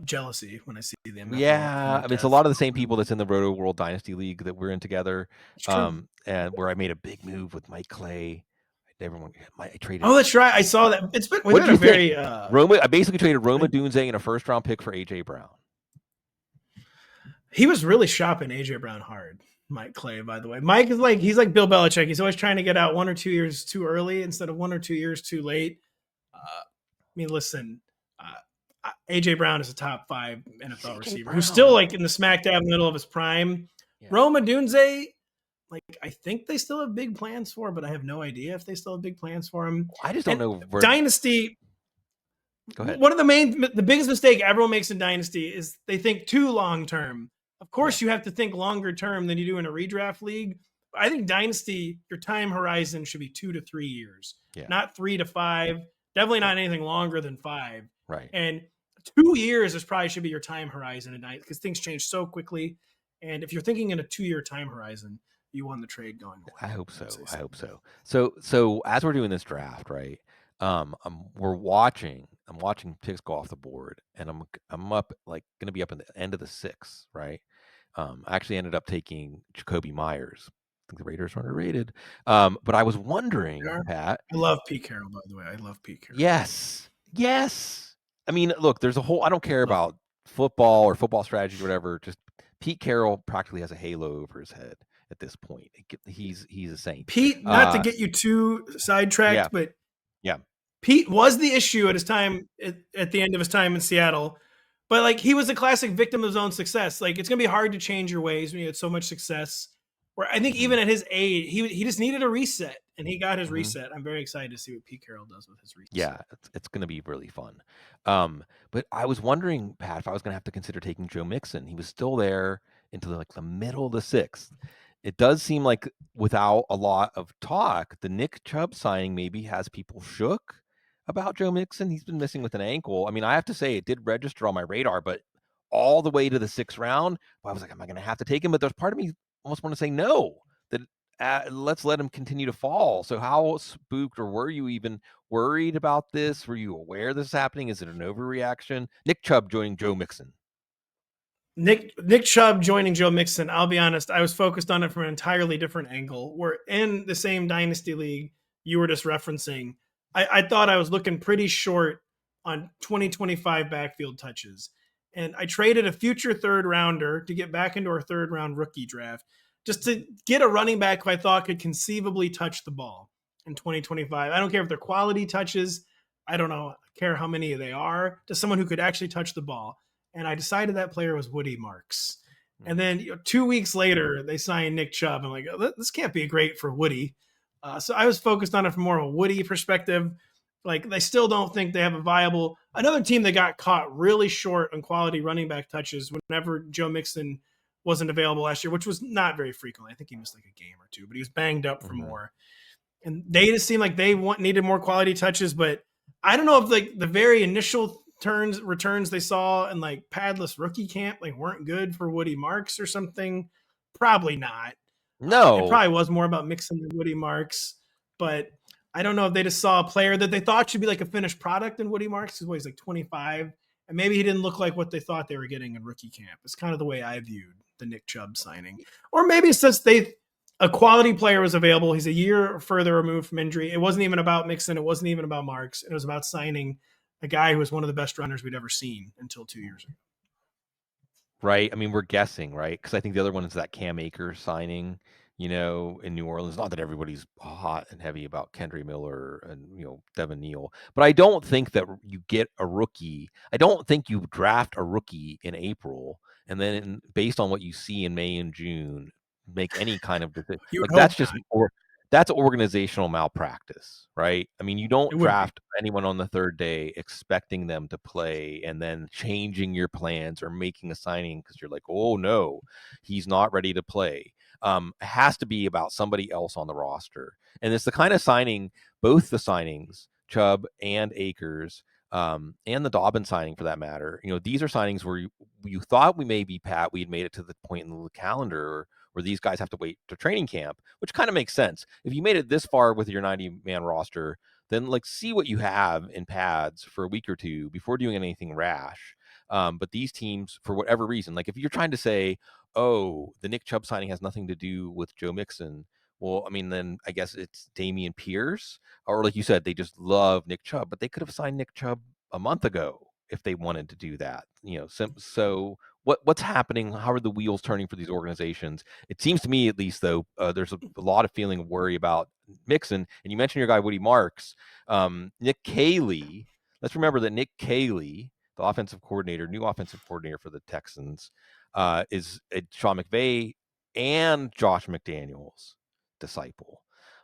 jealousy when I see them. Yeah, I mean, it's a lot of the same people that's in the Roto World Dynasty League that we're in together. And where I made a big move with Mike Clay. I traded. Oh, that's right. I saw that. It's been. We've had a very Roma. I basically traded Roma Dunze and a first round pick for AJ Brown. He was really shopping AJ Brown hard. Mike Clay, by the way. Mike is he's like Bill Belichick. He's always trying to get out 1 or 2 years too early instead of 1 or 2 years too late. I mean, listen, AJ Brown is a top 5 NFL receiver who's still in the smack dab middle of his prime. Yeah. Roma Dunze, I think they still have big plans for, but I have no idea if they still have big plans for him. I just don't know. Dynasty. Go ahead. One of the biggest mistake everyone makes in Dynasty is they think too long term. Of course, you have to think longer term than you do in a redraft league. I think Dynasty, your time horizon should be 2 to 3 years, not 3 to 5. Definitely not anything longer than 5. Right. And 2 years probably should be your time horizon at night, because things change so quickly. And if you're thinking in a 2-year time horizon, you won the trade going away. I hope so. I hope so. So as we're doing this draft, right? I'm watching picks go off the board, and I'm up, going to be up in the end of the 6th, right? I actually ended up taking Jacoby Myers. I think the Raiders are underrated. But I was wondering, Pat. I love Pete Carroll, by the way. I love Pete Carroll. Yes. I mean, look, there's a whole. I don't care about football or football strategy or whatever. Just Pete Carroll practically has a halo over his head at this point. He's a saint. Pete, not to get you too Yeah, sidetracked, but yeah. Pete was the issue at his time at the end of his time in Seattle. But like he was a classic victim of his own success. Like it's gonna be hard to change your ways when you had so much success. Where I think Mm-hmm. even at his age, he just needed a reset, and he got his Mm-hmm. reset. I'm very excited to see what Pete Carroll does with his reset. Yeah, it's going to be really fun. But I was wondering, Pat, if I was going to have to consider taking Joe Mixon. He was still there into like the middle of the sixth. It does seem like without a lot of talk, the Nick Chubb signing maybe has people shook about Joe Mixon. He's been missing with an ankle. I mean, I have to say it did register on my radar, but all the way to the sixth round, I was like, am I going to have to take him? But there's part of me almost want to say no. That let's let him continue to fall. So how spooked or were you even worried about this? Were you aware this is happening? Is it an overreaction? Nick Chubb joining Joe Mixon. Nick Chubb joining Joe Mixon. I'll be honest, I was focused on it from an entirely different angle. We're in the same dynasty league you were just referencing. I thought I was looking pretty short on 2025 backfield touches. And I traded a future third rounder to get back into our third round rookie draft just to get a running back who I thought could conceivably touch the ball in 2025. I don't care if they're quality touches. I don't know, care how many they are, to someone who could actually touch the ball. And I decided that player was Woody Marks. And then 2 weeks later, they signed Nick Chubb. I'm like, oh, this can't be great for Woody. So I was focused on it from more of a Woody perspective. Like they still don't think they have a viable. Another team that got caught really short on quality running back touches whenever Joe Mixon wasn't available last year, which was not very frequently. I think he missed like a game or two, but he was banged up for more. And they just seemed like they needed more quality touches. But I don't know if like the very initial returns they saw in like padless rookie camp like weren't good for Woody Marks or something. Probably not. It No, probably was more about Mixon than Woody Marks, but I don't know if they just saw a player that they thought should be like a finished product in Woody Marks because he's like 25, and maybe he didn't look like what they thought they were getting in rookie camp. It's kind of the way I viewed the Nick Chubb signing, or maybe since a quality player was available, he's a year further removed from injury. It wasn't even about Mixon. It wasn't even about Marks. It was about signing a guy who was one of the best runners we'd ever seen until 2 years ago. right? I mean, we're guessing, right? Because I think the other one is that Cam Akers signing, in New Orleans. Not that everybody's hot and heavy about Kendry Miller and, Devin Neal, but I don't think that you get a rookie. I don't think you draft a rookie in April and then based on what you see in May and June, make any kind of decision. You would Like hope that's not. just, or that's organizational malpractice, right? I mean, you It don't would be. draft anyone on the third day expecting them to play and then changing your plans or making a signing because you're like, oh no, he's not ready to play. It has to be about somebody else on the roster. And it's the kind of signing, both the signings, Chubb and Akers, and the Dobbins signing for that matter. These are signings where you thought we may be, Pat, we had made it to the point in the calendar where these guys have to wait to training camp, which kind of makes sense. If you made it this far with your 90-man roster, then like see what you have in pads for a week or two before doing anything rash. But these teams, for whatever reason, like if you're trying to say, oh, the Nick Chubb signing has nothing to do with Joe Mixon, well, I mean, then I guess it's Damian Pierce, or like you said, they just love Nick Chubb, but they could have signed Nick Chubb a month ago if they wanted to do that. So what's happening? How are the wheels turning for these organizations? It seems to me, at least, though, there's a lot of feeling of worry about Mixon. And you mentioned your guy Woody Marks, Nick Caley. Let's remember that Nick Caley, the new offensive coordinator for the Texans, is Sean McVay and Josh McDaniels' disciple.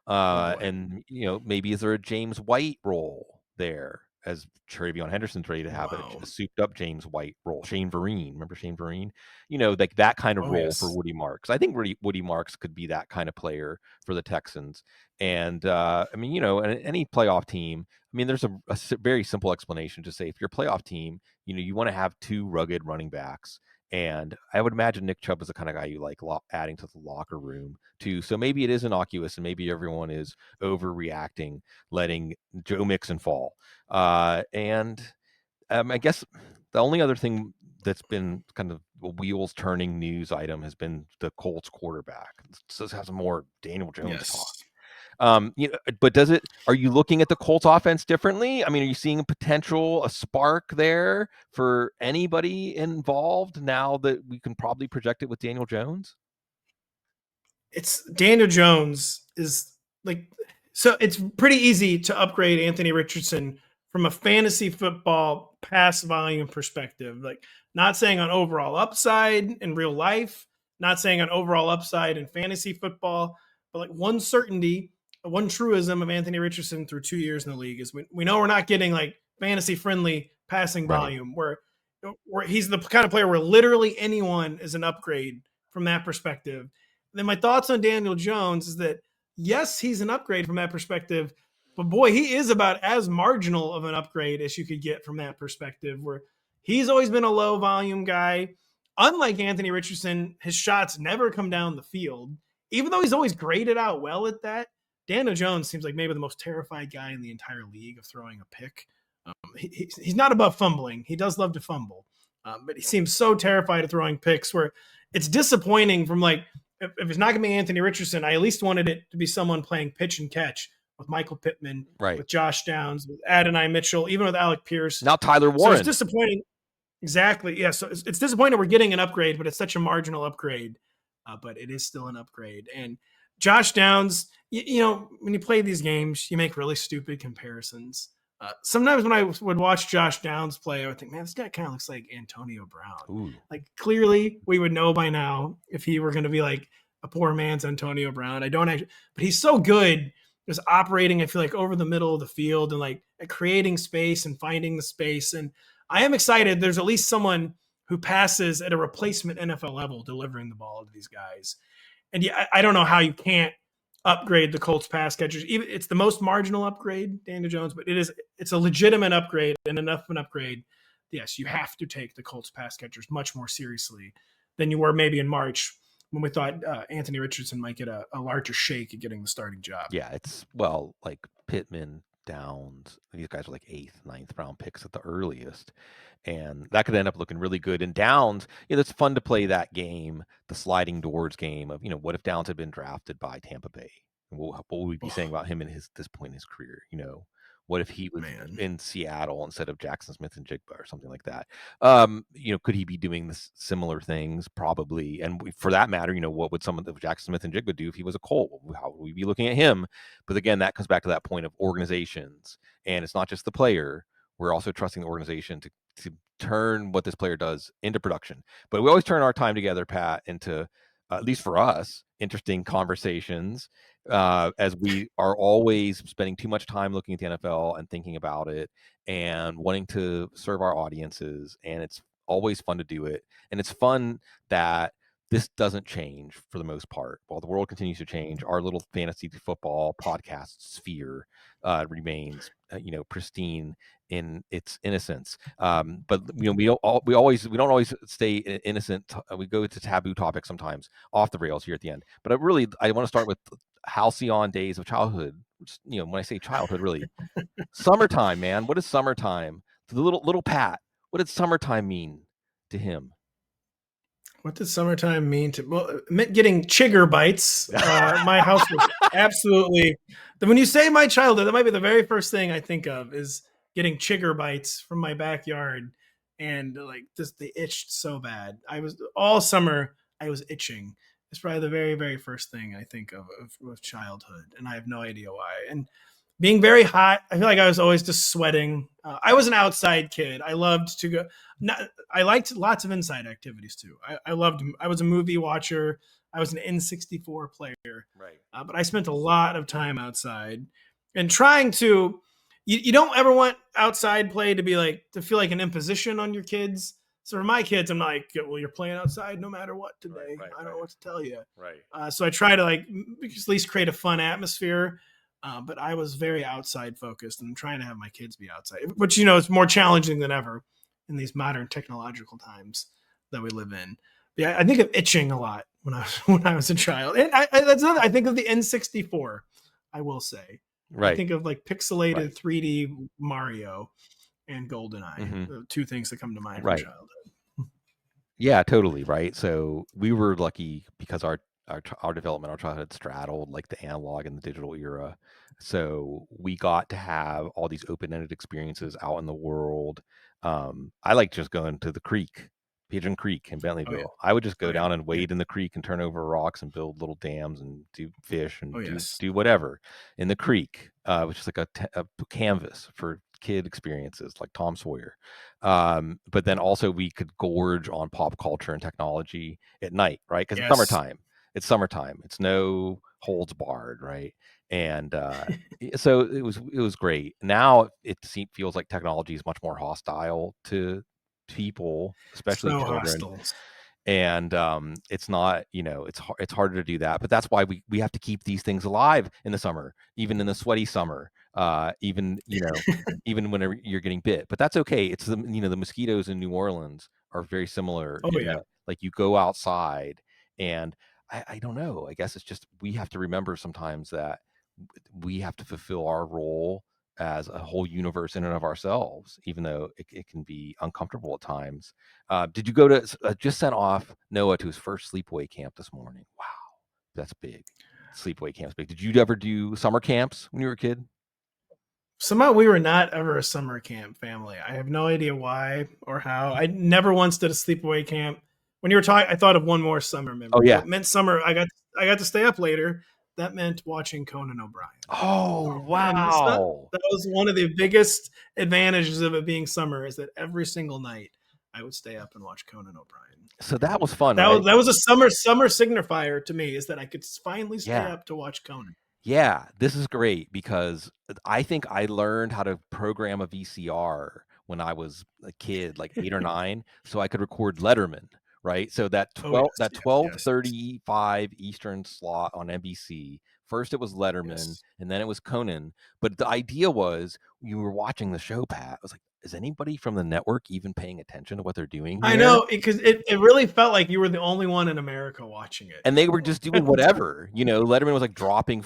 Oh boy. And maybe is there a James White role there as Travion Henderson's ready to have Wow. a souped up James White role? Shane Vereen, remember Shane Vereen? Like that kind of Oh role for yes. Woody Marks. I think Woody Marks could be that kind of player for the Texans. And I mean, any playoff team. I mean, there's a very simple explanation to say if you're a playoff team, you want to have two rugged running backs. And I would imagine Nick Chubb is the kind of guy you like adding to the locker room too. So maybe it is innocuous, and maybe everyone is overreacting, letting Joe Mixon fall. And I guess the only other thing that's been kind of a wheels turning news item has been the Colts quarterback. Let's have some more Daniel Jones talk. Yes. But are you looking at the Colts offense differently? I mean, are you seeing a spark there for anybody involved now that we can probably project it with Daniel Jones? It's Daniel Jones is like, so it's pretty easy to upgrade Anthony Richardson from a fantasy football pass volume perspective. Like, not saying on overall upside in real life, not saying on overall upside in fantasy football, but like one certainty, one truism of Anthony Richardson through 2 years in the league is we know we're not getting like fantasy friendly passing Right. volume where he's the kind of player where literally anyone is an upgrade from that perspective. Then my thoughts on Daniel Jones is that yes, he's an upgrade from that perspective, but boy, he is about as marginal of an upgrade as you could get from that perspective, where he's always been a low volume guy. Unlike Anthony Richardson, his shots never come down the field. Even though he's always graded out well at that, Daniel Jones seems like maybe the most terrified guy in the entire league of throwing a pick. He's not above fumbling. He does love to fumble, but he seems so terrified of throwing picks where it's disappointing from like, if it's not going to be Anthony Richardson, I at least wanted it to be someone playing pitch and catch with Michael Pittman, Right. with Josh Downs, with Adonai Mitchell, even with Alec Pierce. Now Tyler Warren. So it's disappointing. Exactly. Yeah. So it's disappointing we're getting an upgrade, but it's such a marginal upgrade. But it is still an upgrade. And Josh Downs, when you play these games, you make really stupid comparisons. Sometimes when I would watch Josh Downs play, I would think, man, this guy kind of looks like Antonio Brown. Ooh. Like, clearly we would know by now if he were going to be like a poor man's Antonio Brown. I don't actually, but he's so good just operating, I feel like, over the middle of the field and like at creating space and finding the space. And I am excited. There's at least someone who passes at a replacement NFL level delivering the ball to these guys. And yeah, I don't know how you can't upgrade the Colts pass catchers. Even it's the most marginal upgrade, Daniel Jones, but it's a legitimate upgrade and enough of an upgrade. Yes, you have to take the Colts pass catchers much more seriously than you were maybe in March when we thought Anthony Richardson might get a larger shake at getting the starting job. Yeah, it's like Pittman, Downs. These guys are like 8th, 9th round picks at the earliest. And that could end up looking really good. And Downs, it's fun to play that game, the sliding doors game of, what if Downs had been drafted by Tampa Bay? What would we be saying about him in this point in his career? What if he was in Seattle instead of Jackson Smith-Njigba or something like that? Could he be doing this similar things? Probably. And for that matter, what would someone of Jackson Smith-Njigba do if he was a Colt? How would we be looking at him? But again, that comes back to that point of organizations. And it's not just the player. We're also trusting the organization to turn what this player does into production. But we always turn our time together, Pat, into, at least for us, interesting conversations, as we are always spending too much time looking at the NFL and thinking about it and wanting to serve our audiences. And it's always fun to do it. And it's fun that this doesn't change for the most part. While the world continues to change, our little fantasy football podcast sphere remains, pristine in its innocence. But we don't always stay innocent. We go to taboo topics sometimes off the rails here at the end. But I want to start with halcyon days of childhood. When I say childhood, really summertime, man. What is summertime to the little Pat? What did summertime mean to him? What does summertime mean to? Well, it meant getting chigger bites. My house was absolutely. When you say my childhood, that might be the very first thing I think of is getting chigger bites from my backyard, and like just they itched so bad. I was all summer. I was itching. It's probably the very, very first thing I think of childhood, and I have no idea why. And being very hot, I feel like I was always just sweating. I was an outside kid. I loved to go. I liked lots of inside activities too. I was a movie watcher. I was an N64 player. Right. But I spent a lot of time outside and trying to. You don't ever want outside play to be like to feel like an imposition on your kids. So for my kids, I'm like, well, you're playing outside no matter what today. Right, I don't know what to tell you. Right. So I try to like at least create a fun atmosphere. But I was very outside focused and I'm trying to have my kids be outside, which, is more challenging than ever in these modern technological times that we live in. But yeah, I think of itching a lot when I was a child. And I think of the N64, I will say. Right. I think of like pixelated 3D Mario and GoldenEye, the two things that come to mind from childhood. Yeah, totally. Right. So we were lucky because our our developmental childhood straddled like the analog and the digital era. So we got to have all these open-ended experiences out in the world. I like just going to the creek, Pigeon Creek in Oh yeah. Bentleyville. I would just Oh go yeah. down and Yeah. wade in the creek and turn over rocks and build little dams and do fish Oh and do yes. do whatever in the creek, which is like a canvas for kid experiences like Tom Sawyer. But then also we could gorge on pop culture and technology at night, right? Because it's Yes. summertime. It's summertime. It's no holds barred, right? And so it was great. Now feels like technology is much more hostile to people, especially So children. hostile. And it's not, it's harder to do that. But that's why we have to keep these things alive in the summer, even in the sweaty summer, even whenever you're getting bit. But that's okay. It's the mosquitoes in New Orleans are very similar Oh in yeah. that, like, you go outside and I don't know. I guess it's just we have to remember sometimes that we have to fulfill our role as a whole universe in and of ourselves, even though it can be uncomfortable at times. Did you go to just sent off Noah to his first sleepaway camp this morning? Wow, that's big. Sleepaway camp's big. Did you ever do summer camps when you were a kid? Somehow we were not ever a summer camp family. I have no idea why or how. I never once did a sleepaway camp. When you were talking, I thought of one more summer Oh memory. yeah. What meant summer? I got to stay up later. That meant watching Conan O'Brien. Oh And so wow. that was one of the biggest advantages of it being summer, is that every single night I would stay up and watch Conan O'Brien. So that And was fun, that right? was a summer signifier to me, is that I could finally stay Yeah. up to watch Conan. Yeah, this is great because I think I learned how to program a VCR when I was a kid, like 8 or 9, so I could record Letterman, right? So that Oh yes, 12 that yes, yes, yes. 12:35 Eastern slot on NBC, first it was Letterman Yes. and then it was Conan, but the idea was you were watching the show, Pat. I was like, is anybody from the network even paying attention to what they're doing I here? know, because it really felt like you were the only one in America watching it. And they were just doing At the time. whatever, Letterman was, like, dropping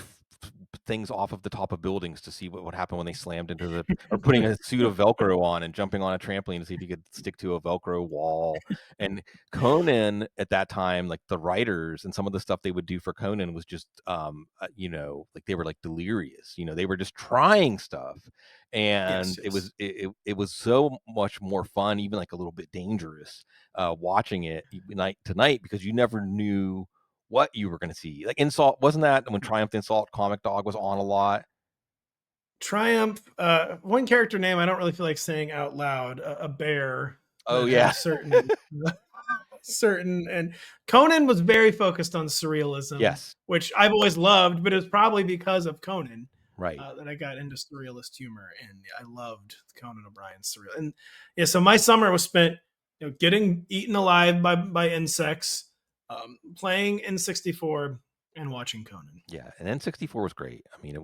things off of the top of buildings to see what would happen when they slammed into the or putting a suit of Velcro on and jumping on a trampoline to see if he could stick to a Velcro wall. And Conan at that time, like, the writers and some of the stuff they would do for Conan was just, like, they were, like, delirious, they were just trying stuff. Yes, And it yes. was it was so much more fun, even, like, a little bit dangerous, watching it night to night because you never knew what you were going to see. Like Insult, wasn't that when Triumph the Insult Comic Dog was on a lot? Triumph, one character name I don't really feel like saying out loud, a bear Oh that yeah. has certain, and Conan was very focused on surrealism, Yes. which I've always loved, but it was probably because of Conan Right. that I got into surrealist humor, and I loved Conan O'Brien's surreal. And yeah, so my summer was spent, getting eaten alive by insects, playing N64, and watching Conan. Yeah, and N64 was great. I mean,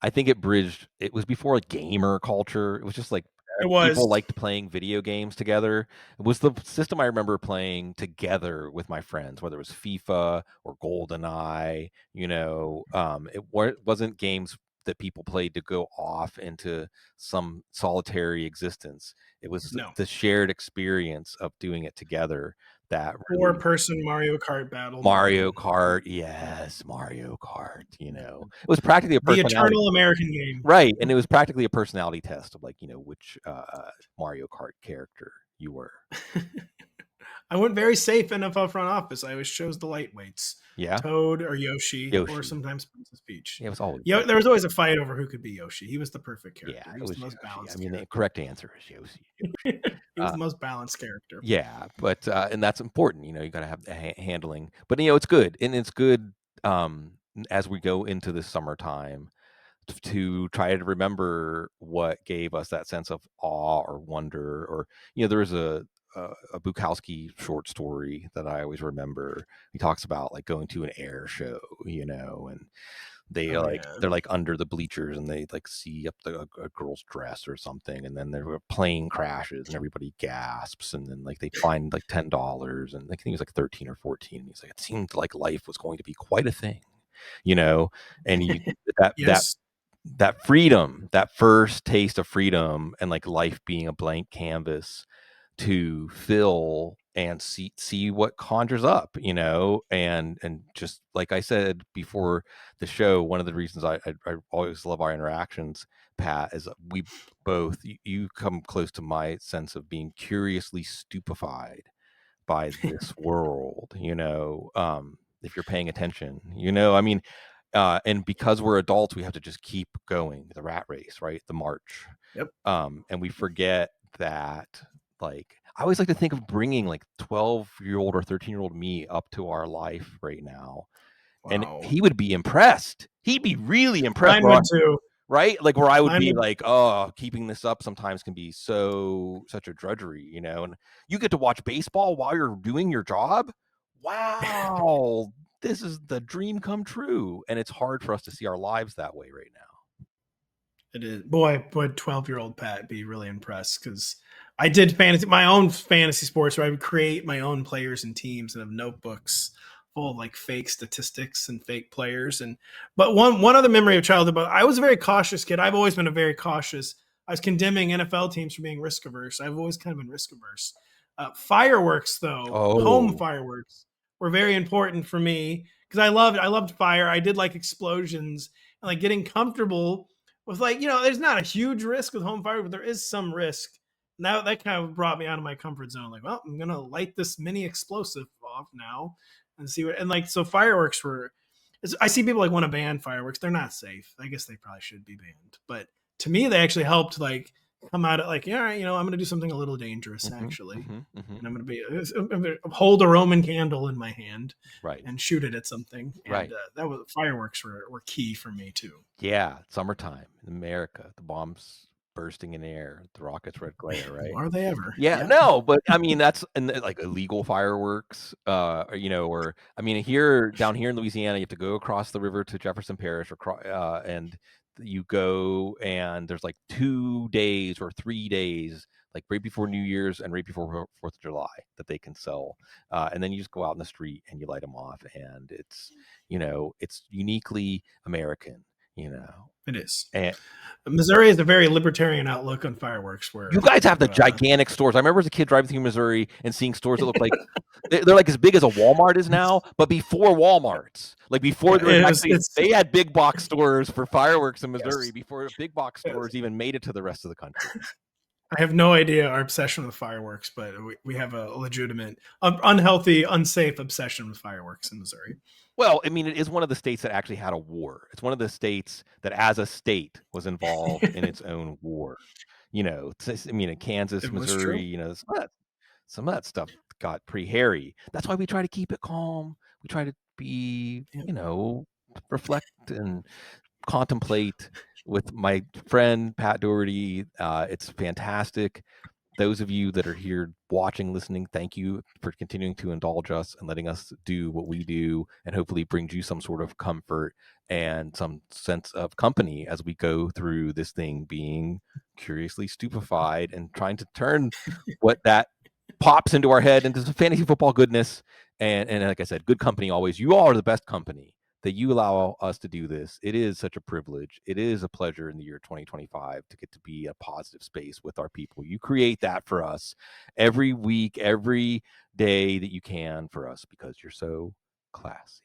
I think it bridged. It was before like gamer culture. It was just like It people was. liked playing video games together. It was the system I remember playing together with my friends, whether it was FIFA or GoldenEye. Wasn't games that people played to go off into some solitary existence. It was No. the shared experience of doing it together that really. Four-person Mario Kart battle Mario mode. Kart, yes, Mario Kart, It was practically a The personality. eternal American game. Right, and it was practically a personality test of, like, which, Mario Kart character you were. I went very safe in NFL front office. I always chose the lightweights, Yeah? Toad or Yoshi, or Yoshi. sometimes Princess Peach. Yeah, it was always There was always a fight over who could be Yoshi. He was the perfect yeah, character. He it was was the most Yoshi. I balanced mean, the character. correct answer is Yoshi. He was Uh, the most balanced character. yeah, but, and that's important, you gotta have the handling. But, it's good, and it's good, as we go into the summertime to try to remember what gave us that sense of awe or wonder. Or there was a Bukowski short story that I always remember. He talks about like going to an air show, and Oh yeah. they're like under the bleachers and they like see up a girl's dress or something, and then their plane crashes and everybody gasps, and then like they find like $10, and I think he was like 13 or 14, and he's like, it seemed like life was going to be quite a thing, and you that Yes. that freedom, that first taste of freedom and like life being a blank canvas to fill and see what conjures up, and just like I said before the show, one of the reasons I always love our interactions, Pat, is we both you come close to my sense of being curiously stupefied by this world, if you're paying attention, I mean, and because we're adults, we have to just keep going, the rat race, right? The march. Yep. And we forget that, like, I always like to think of bringing like 12-year-old or 13-year-old me up to our life right now. And Wow. he would be impressed. He'd be really impressed. Mine would too. Right? Like where I would Mine be would. like, oh, keeping this up sometimes can be such a drudgery, and you get to watch baseball while you're doing your job. Wow, this is the dream come true. And it's hard for us to see our lives that way right now. It is. Boy, would 12-year-old Pat be really impressed, because I did my own fantasy sports, where I would create my own players and teams and have notebooks full of like fake statistics and fake players. But one other memory of childhood, but I was a very cautious kid. I've always been a very cautious. I was condemning NFL teams for being risk averse. I've always kind of been risk averse. Fireworks, though, home Oh, fireworks were very important for me, because I loved fire. I did like explosions and like getting comfortable with, like, there's not a huge risk with home fire, but there is some risk. Now that kind of brought me out of my comfort zone. Like, well, I'm gonna light this mini explosive off now and see what. And like, so fireworks were. I see people like want to ban fireworks. They're not safe. I guess they probably should be banned. But to me, they actually helped like come out of like, yeah, all right, I'm gonna do something a little dangerous actually, and I'm gonna hold a Roman candle in my hand, right, and shoot it at something. right. And that was fireworks were key for me too. Yeah, summertime in America, the bombs bursting in air, the rockets red glare, right? Are they ever? Yeah, Yeah. no, but I mean that's like illegal fireworks, or I mean down here in Louisiana, you have to go across the river to Jefferson Parish, and you go, and there's like 2 days or 3 days, like right before New Year's and right before Fourth of July, that they can sell, and then you just go out in the street and you light them off, and it's uniquely American, It is. and Missouri has a very libertarian outlook on fireworks, you where guys have the gigantic stores. I remember as a kid driving through Missouri and seeing stores that look like they're like as big as a Walmart is now, but before Walmarts, like before there was actually, it's they had big box stores for fireworks in Missouri yes, before big box yes. stores even made it to the rest of the country. I have no idea our obsession with fireworks, but we have a legitimate, unhealthy, unsafe obsession with fireworks in Missouri. Well, I mean, it is one of the states that actually had a war. It's one of the states that, as a state, was involved in its own war. I mean, in Kansas, It was true. Missouri, some of that stuff got pretty hairy. That's why we try to keep it calm. We try to be, Yeah. reflect and contemplate with my friend Pat Daugherty. It's fantastic. Those of you that are here watching, listening, thank you for continuing to indulge us and letting us do what we do, and hopefully brings you some sort of comfort and some sense of company as we go through this thing, being curiously stupefied and trying to turn what that pops into our head into some fantasy football goodness. And like I said, good company always. You all are the best company that you allow us to do this. It is such a privilege. It is a pleasure in the year 2025 to get to be a positive space with our people. You create that for us every week, every day that you can for us, because you're so classy.